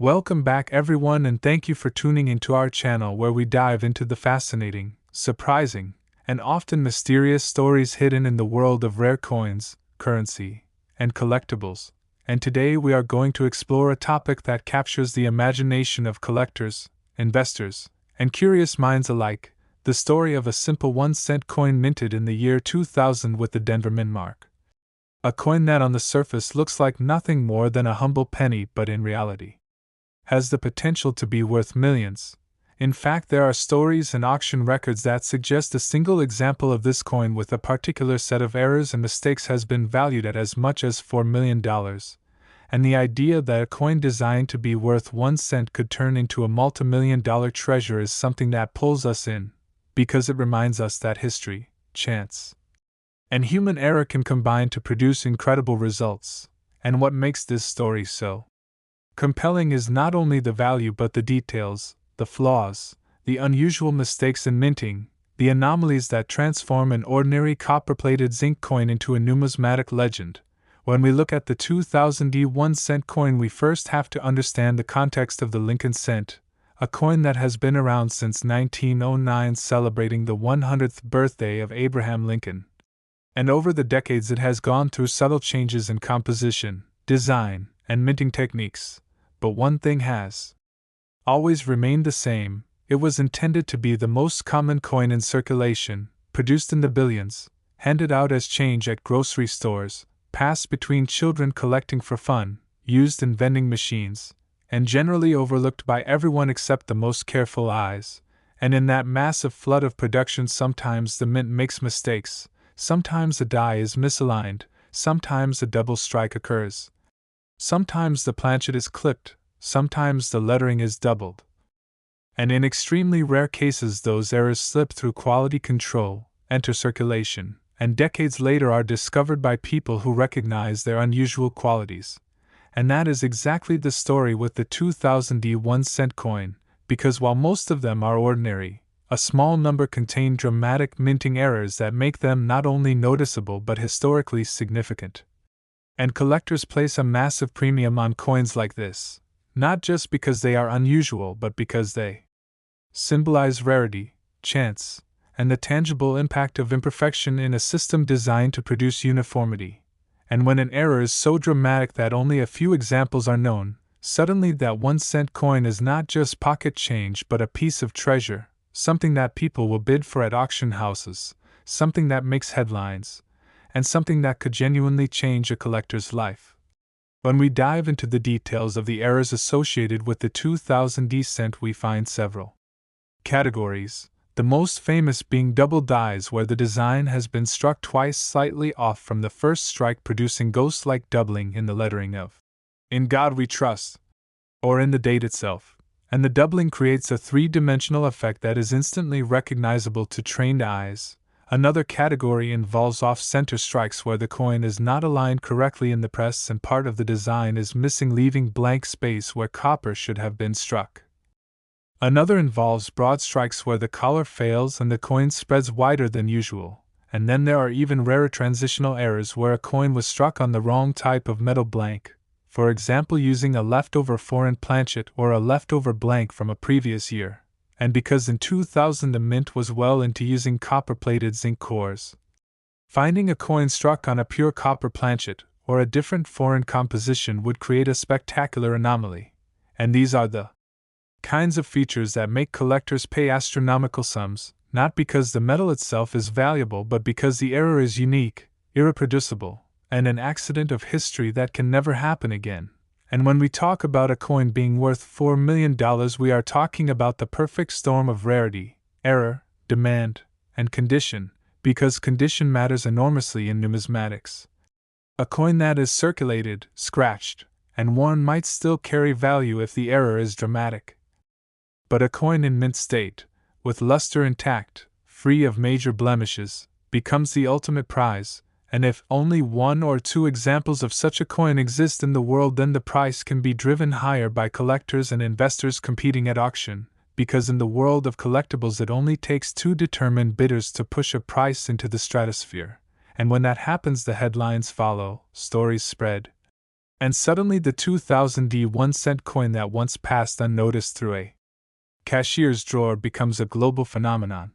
Welcome back, everyone, and thank you for tuning into our channel where we dive into the fascinating, surprising, and often mysterious stories hidden in the world of rare coins, currency, and collectibles. And today we are going to explore a topic that captures the imagination of collectors, investors, and curious minds alike: the story of a simple 1-cent coin minted in the year 2000 with the Denver Mint mark. A coin that on the surface looks like nothing more than a humble penny, but in reality has the potential to be worth millions. In fact, there are stories and auction records that suggest a single example of this coin with a particular set of errors and mistakes has been valued at as much as $4 million. And the idea that a coin designed to be worth 1 cent could turn into a multimillion-dollar treasure is something that pulls us in, because it reminds us that history, chance, and human error can combine to produce incredible results. And what makes this story so compelling is not only the value but the details, the flaws, the unusual mistakes in minting, the anomalies that transform an ordinary copper-plated zinc coin into a numismatic legend. When we look at the 2000 1-cent coin, we first have to understand the context of the Lincoln cent, a coin that has been around since 1909, celebrating the 100th birthday of Abraham Lincoln. And over the decades it has gone through subtle changes in composition, design, and minting techniques. But one thing has always remained the same: it was intended to be the most common coin in circulation, produced in the billions, handed out as change at grocery stores, passed between children collecting for fun, used in vending machines, and generally overlooked by everyone except the most careful eyes. And in that massive flood of production, sometimes the mint makes mistakes, sometimes the die is misaligned, sometimes a double strike occurs. Sometimes the planchet is clipped, sometimes the lettering is doubled. And in extremely rare cases, those errors slip through quality control, enter circulation, and decades later are discovered by people who recognize their unusual qualities. And that is exactly the story with the 2000 1-cent coin, because while most of them are ordinary, a small number contain dramatic minting errors that make them not only noticeable but historically significant. And collectors place a massive premium on coins like this, not just because they are unusual but because they symbolize rarity, chance, and the tangible impact of imperfection in a system designed to produce uniformity. And when an error is so dramatic that only a few examples are known, suddenly that 1-cent coin is not just pocket change but a piece of treasure, something that people will bid for at auction houses, something that makes headlines, and something that could genuinely change a collector's life. When we dive into the details of the errors associated with the 2000 cent, we find several categories, the most famous being double dies, where the design has been struck twice slightly off from the first strike, producing ghost-like doubling in the lettering of "In God We Trust," or in the date itself, and the doubling creates a three-dimensional effect that is instantly recognizable to trained eyes. Another category involves off-center strikes, where the coin is not aligned correctly in the press and part of the design is missing, leaving blank space where copper should have been struck. Another involves broad strikes, where the collar fails and the coin spreads wider than usual. And then there are even rarer transitional errors, where a coin was struck on the wrong type of metal blank, for example using a leftover foreign planchet or a leftover blank from a previous year. And because in 2000 the mint was well into using copper-plated zinc cores, finding a coin struck on a pure copper planchet or a different foreign composition would create a spectacular anomaly. And these are the kinds of features that make collectors pay astronomical sums, not because the metal itself is valuable but because the error is unique, irreproducible, and an accident of history that can never happen again. And when we talk about a coin being worth $4 million, we are talking about the perfect storm of rarity, error, demand, and condition, because condition matters enormously in numismatics. A coin that is circulated, scratched, and worn might still carry value if the error is dramatic. But a coin in mint state, with luster intact, free of major blemishes, becomes the ultimate prize. And if only one or two examples of such a coin exist in the world, then the price can be driven higher by collectors and investors competing at auction, because in the world of collectibles it only takes two determined bidders to push a price into the stratosphere. And when that happens, the headlines follow, stories spread, And suddenly the 2000 1-cent coin that once passed unnoticed through a cashier's drawer becomes a global phenomenon.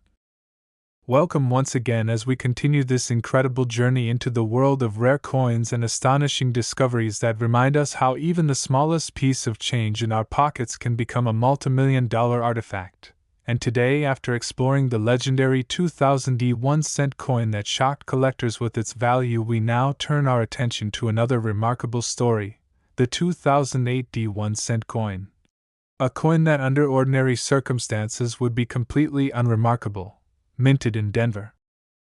Welcome once again as we continue this incredible journey into the world of rare coins and astonishing discoveries that remind us how even the smallest piece of change in our pockets can become a multimillion-dollar artifact. And today, after exploring the legendary 2000 1-cent coin that shocked collectors with its value, we now turn our attention to another remarkable story, the 2008 1-cent coin. A coin that under ordinary circumstances would be completely unremarkable. Minted in Denver.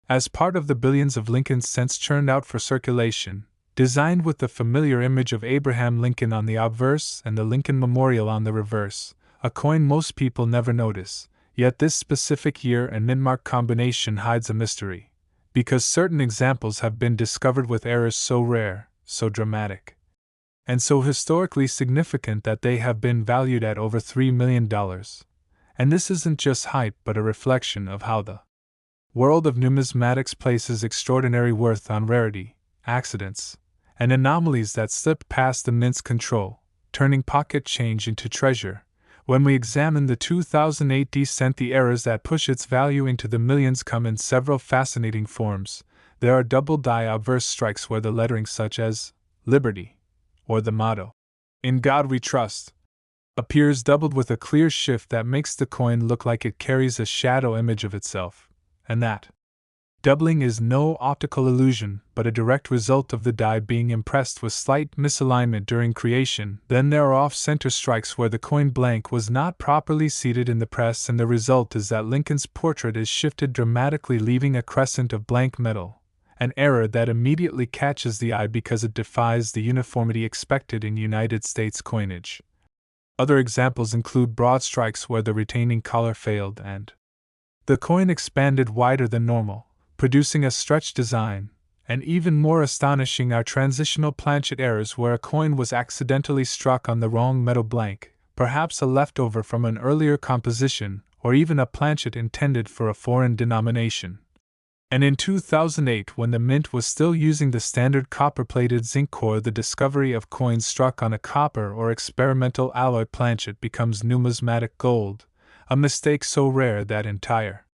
As part of the billions of Lincoln cents churned out for circulation, designed with the familiar image of Abraham Lincoln on the obverse and the Lincoln Memorial on the reverse, a coin most people never notice, yet this specific year and mint-mark combination hides a mystery, because certain examples have been discovered with errors so rare, so dramatic, and so historically significant that they have been valued at over $3 million. And this isn't just hype but a reflection of how the world of numismatics places extraordinary worth on rarity, accidents, and anomalies that slip past the mint's control, turning pocket change into treasure. When we examine the 2008 cent, the errors that push its value into the millions come in several fascinating forms. There are double-die obverse strikes where the lettering such as Liberty, or the motto, "In God We Trust," appears doubled with a clear shift that makes the coin look like it carries a shadow image of itself, and that doubling is no optical illusion but a direct result of the die being impressed with slight misalignment during creation. Then there are off-center strikes where the coin blank was not properly seated in the press, and the result is that Lincoln's portrait is shifted dramatically, leaving a crescent of blank metal, an error that immediately catches the eye because it defies the uniformity expected in United States coinage. Other examples include broad strikes where the retaining collar failed and the coin expanded wider than normal, producing a stretched design, and even more astonishing are transitional planchet errors where a coin was accidentally struck on the wrong metal blank, perhaps a leftover from an earlier composition, or even a planchet intended for a foreign denomination. And in 2008, when the mint was still using the standard copper-plated zinc core, the discovery of coins struck on a copper or experimental alloy planchet becomes numismatic gold, a mistake so rare that entire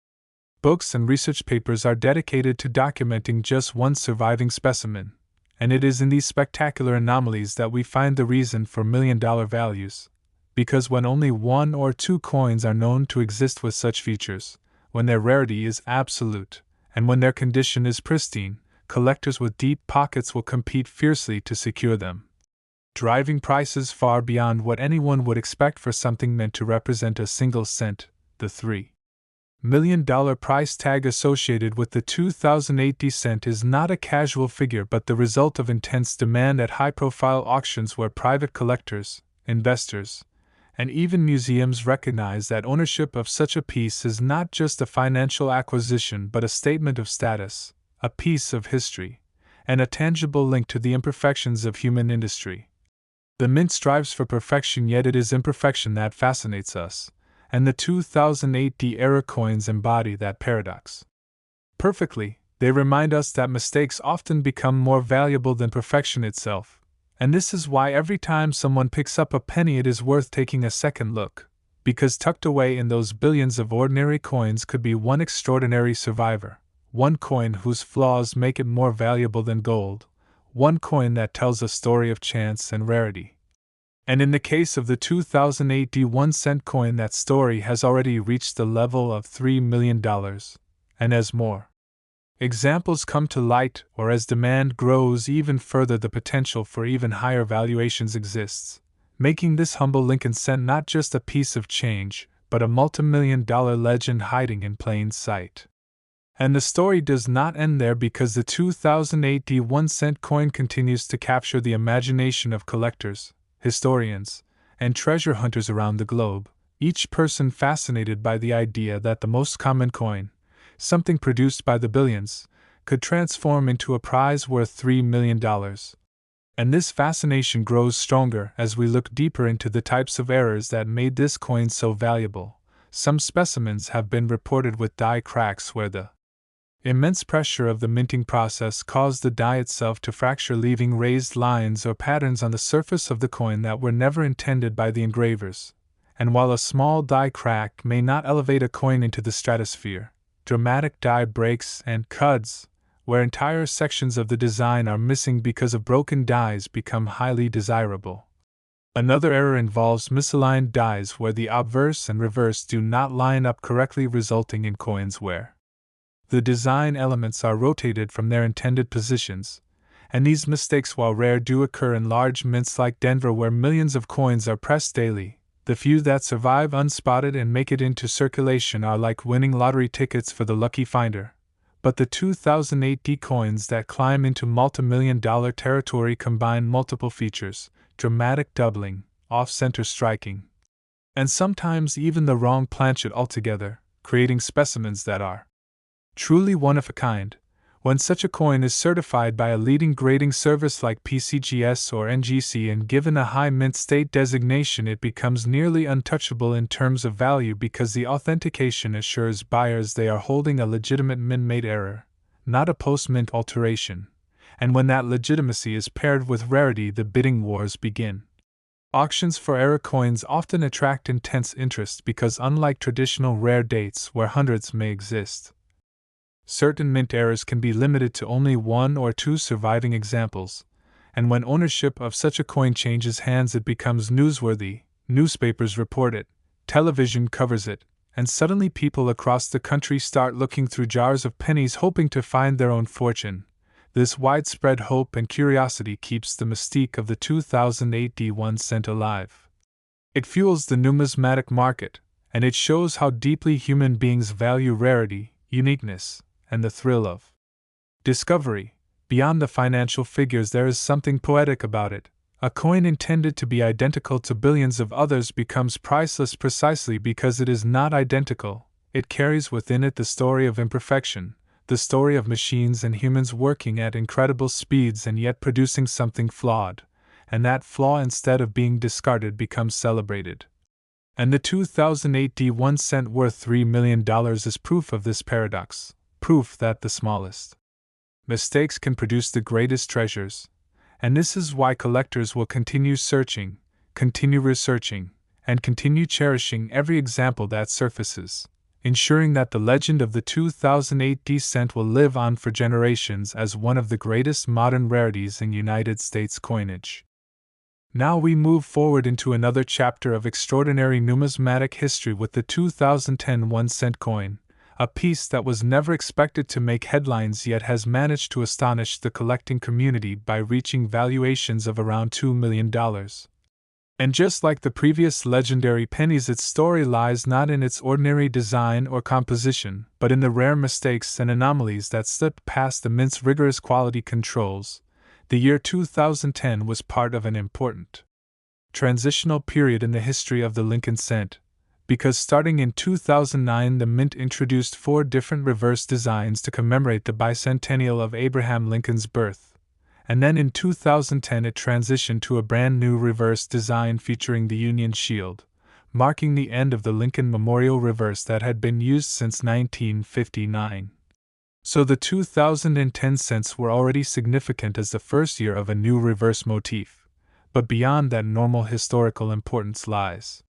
books and research papers are dedicated to documenting just one surviving specimen, and it is in these spectacular anomalies that we find the reason for million-dollar values, because when only one or two coins are known to exist with such features, when their rarity is absolute, and when their condition is pristine, collectors with deep pockets will compete fiercely to secure them, driving prices far beyond what anyone would expect for something meant to represent a single cent. The $3 million price tag associated with the 2008 cent is not a casual figure but the result of intense demand at high-profile auctions where private collectors, investors, and even museums recognize that ownership of such a piece is not just a financial acquisition but a statement of status, a piece of history, and a tangible link to the imperfections of human industry. The mint strives for perfection, yet it is imperfection that fascinates us, and the 2008 era coins embody that paradox perfectly. They remind us that mistakes often become more valuable than perfection itself. And this is why every time someone picks up a penny it is worth taking a second look, because tucked away in those billions of ordinary coins could be one extraordinary survivor, one coin whose flaws make it more valuable than gold, one coin that tells a story of chance and rarity. And in the case of the 2008 1-cent coin, that story has already reached the level of $3 million, and as more examples come to light, or as demand grows even further, the potential for even higher valuations exists, making this humble Lincoln cent not just a piece of change, but a multimillion-dollar legend hiding in plain sight. And the story does not end there, because the 2008 1-cent coin continues to capture the imagination of collectors, historians, and treasure hunters around the globe, each person fascinated by the idea that the most common coin, something produced by the billions, could transform into a prize worth $3 million. And this fascination grows stronger as we look deeper into the types of errors that made this coin so valuable. Some specimens have been reported with die cracks where the Immense pressure of the minting process caused the die itself to fracture, leaving raised lines or patterns on the surface of the coin that were never intended by the engravers. And while a small die crack may not elevate a coin into the stratosphere, dramatic die breaks and cuts, where entire sections of the design are missing because of broken dies, become highly desirable. Another error involves misaligned dies where the obverse and reverse do not line up correctly, resulting in coins where the design elements are rotated from their intended positions, and these mistakes, while rare, do occur in large mints like Denver where millions of coins are pressed daily. The few that survive unspotted and make it into circulation are like winning lottery tickets for the lucky finder. But the 2008 D coins that climb into multimillion-dollar territory combine multiple features: dramatic doubling, off-center striking, and sometimes even the wrong planchet altogether, creating specimens that are truly one of a kind. When such a coin is certified by a leading grading service like PCGS or NGC and given a high mint state designation, it becomes nearly untouchable in terms of value because the authentication assures buyers they are holding a legitimate mint-made error, not a post-mint alteration. And when that legitimacy is paired with rarity, the bidding wars begin. Auctions for error coins often attract intense interest because, unlike traditional rare dates where hundreds may exist, certain mint errors can be limited to only one or two surviving examples, and when ownership of such a coin changes hands, it becomes newsworthy. Newspapers report it, television covers it, and suddenly people across the country start looking through jars of pennies hoping to find their own fortune. This widespread hope and curiosity keeps the mystique of the 2008 D1 cent alive. It fuels the numismatic market, and it shows how deeply human beings value rarity, uniqueness, and the thrill of discovery. Beyond the financial figures, there is something poetic about it. A coin intended to be identical to billions of others becomes priceless precisely because it is not identical. It carries within it the story of imperfection, the story of machines and humans working at incredible speeds and yet producing something flawed, and that flaw, instead of being discarded, becomes celebrated. And the 2008 D1 cent worth $3 million is proof of this paradox. Proof that the smallest mistakes can produce the greatest treasures, and this is why collectors will continue searching, continue researching, and continue cherishing every example that surfaces, ensuring that the legend of the 2008 D cent will live on for generations as one of the greatest modern rarities in United States coinage. Now we move forward into another chapter of extraordinary numismatic history with the 2010 1-cent coin, a piece that was never expected to make headlines yet has managed to astonish the collecting community by reaching valuations of around $2 million. And just like the previous legendary pennies, its story lies not in its ordinary design or composition, but in the rare mistakes and anomalies that slipped past the mint's rigorous quality controls. The year 2010 was part of an important transitional period in the history of the Lincoln cent, because starting in 2009 the mint introduced 4 different reverse designs to commemorate the bicentennial of Abraham Lincoln's birth, and then in 2010 it transitioned to a brand new reverse design featuring the Union Shield, marking the end of the Lincoln Memorial reverse that had been used since 1959. So the 2010 cents were already significant as the first year of a new reverse motif, but beyond that normal historical importance lies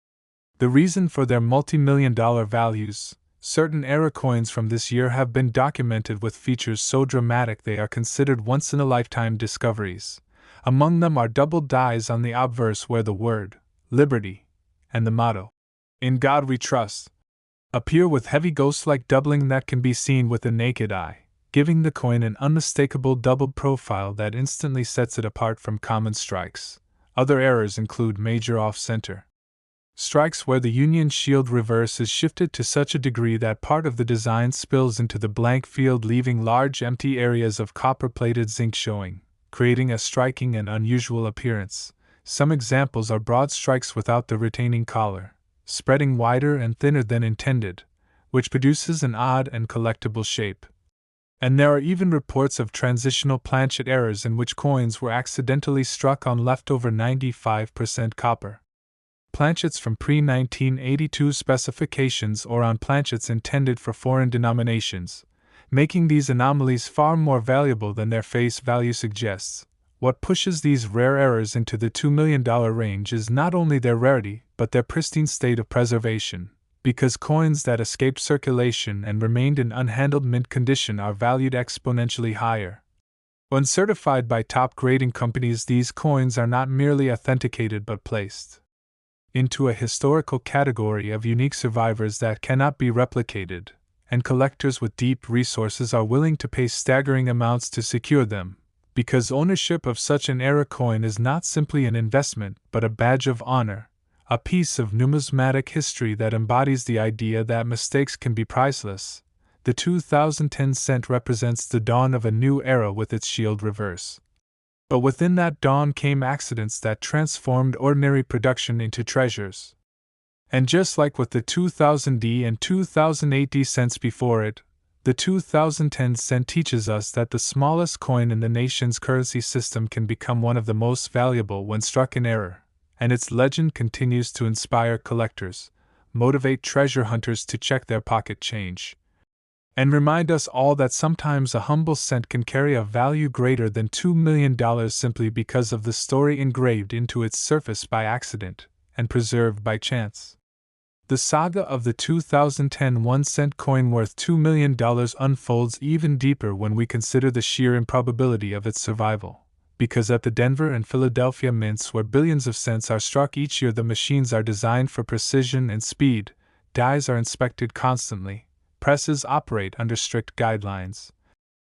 the reason for their multi-million-dollar values. Certain era coins from this year have been documented with features so dramatic they are considered once-in-a-lifetime discoveries. Among them are double dies on the obverse where the word Liberty and the motto In God We Trust appear with heavy ghost-like doubling that can be seen with the naked eye, giving the coin an unmistakable doubled profile that instantly sets it apart from common strikes. Other errors include major off-center strikes where the Union Shield reverse is shifted to such a degree that part of the design spills into the blank field, leaving large empty areas of copper-plated zinc showing, creating a striking and unusual appearance. Some examples are broad strikes without the retaining collar, spreading wider and thinner than intended, which produces an odd and collectible shape. And there are even reports of transitional planchet errors in which coins were accidentally struck on leftover 95% copper planchets from pre-1982 specifications or on planchets intended for foreign denominations, making these anomalies far more valuable than their face value suggests. What pushes these rare errors into the $2 million range is not only their rarity, but their pristine state of preservation, because coins that escaped circulation and remained in unhandled mint condition are valued exponentially higher. When certified by top grading companies, these coins are not merely authenticated but placed into a historical category of unique survivors that cannot be replicated, and collectors with deep resources are willing to pay staggering amounts to secure them, because ownership of such an era coin is not simply an investment but a badge of honor, a piece of numismatic history that embodies the idea that mistakes can be priceless. The 2010 cent represents the dawn of a new era with its shield reverse. But within that dawn came accidents that transformed ordinary production into treasures. And just like with the 2000D and 2008D cents before it, the 2010 cent teaches us that the smallest coin in the nation's currency system can become one of the most valuable when struck in error, and its legend continues to inspire collectors, motivate treasure hunters to check their pocket change, and remind us all that sometimes a humble cent can carry a value greater than $2 million simply because of the story engraved into its surface by accident and preserved by chance. The saga of the 2010 1-cent coin worth $2 million unfolds even deeper when we consider the sheer improbability of its survival. Because at the Denver and Philadelphia mints, where billions of cents are struck each year, the machines are designed for precision and speed, dies are inspected constantly, presses operate under strict guidelines,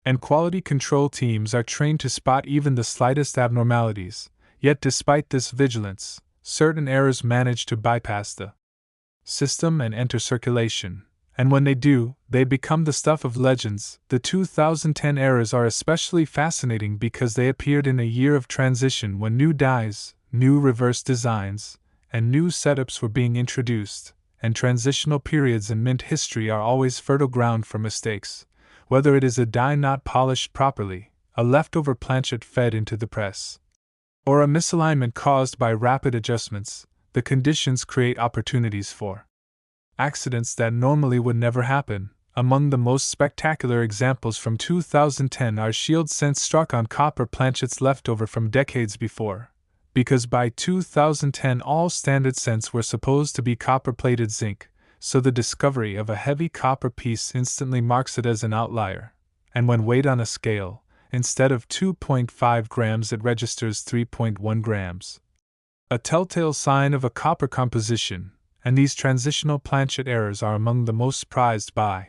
and quality control teams are trained to spot even the slightest abnormalities. Yet despite this vigilance, certain errors manage to bypass the system and enter circulation, and when they do, they become the stuff of legends. The 2010 errors are especially fascinating because they appeared in a year of transition when new dies, new reverse designs, and new setups were being introduced, and transitional periods in mint history are always fertile ground for mistakes, whether it is a die not polished properly, a leftover planchet fed into the press, or a misalignment caused by rapid adjustments. The conditions create opportunities for accidents that normally would never happen. Among the most spectacular examples from 2010 are shield cents struck on copper planchets left over from decades before, because by 2010 all standard cents were supposed to be copper-plated zinc, so the discovery of a heavy copper piece instantly marks it as an outlier, and when weighed on a scale, instead of 2.5 grams it registers 3.1 grams. A telltale sign of a copper composition, and these transitional planchet errors are among the most prized by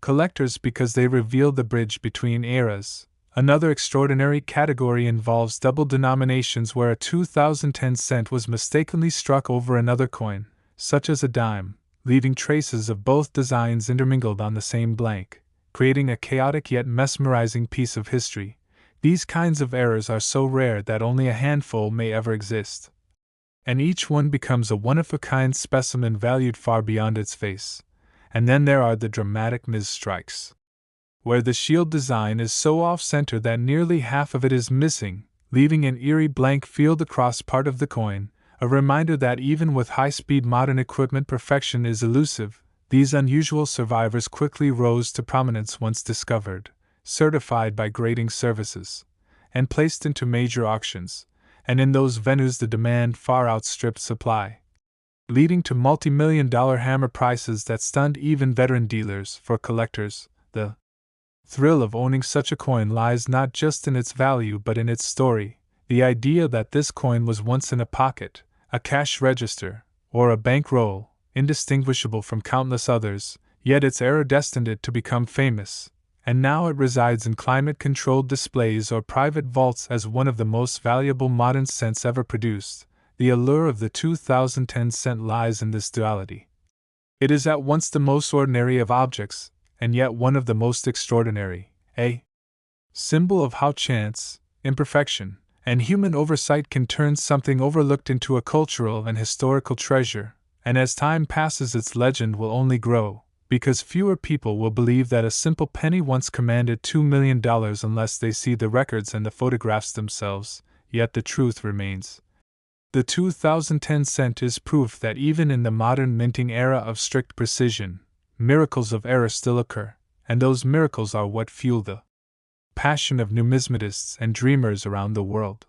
collectors because they reveal the bridge between eras. Another extraordinary category involves double denominations where a 2010 cent was mistakenly struck over another coin, such as a dime, leaving traces of both designs intermingled on the same blank, creating a chaotic yet mesmerizing piece of history. These kinds of errors are so rare that only a handful may ever exist, and each one becomes a one-of-a-kind specimen valued far beyond its face. And then there are the dramatic misstrikes, where the shield design is so off-center that nearly half of it is missing, leaving an eerie blank field across part of the coin, a reminder that even with high-speed modern equipment perfection is elusive. These unusual survivors quickly rose to prominence once discovered, certified by grading services, and placed into major auctions, and in those venues the demand far outstripped supply, leading to multimillion-dollar hammer prices that stunned even veteran dealers. For collectors, the thrill of owning such a coin lies not just in its value but in its story, the idea that this coin was once in a pocket, a cash register, or a bank roll, indistinguishable from countless others, yet its era destined it to become famous, and now it resides in climate-controlled displays or private vaults as one of the most valuable modern cents ever produced. The allure of the 2010 cent lies in this duality. It is at once the most ordinary of objects, and yet one of the most extraordinary, a symbol of how chance, imperfection, and human oversight can turn something overlooked into a cultural and historical treasure, and as time passes its legend will only grow, because fewer people will believe that a simple penny once commanded $2 million unless they see the records and the photographs themselves, yet the truth remains. The 2010 cent is proof that even in the modern minting era of strict precision, miracles of error still occur, and those miracles are what fuel the passion of numismatists and dreamers around the world.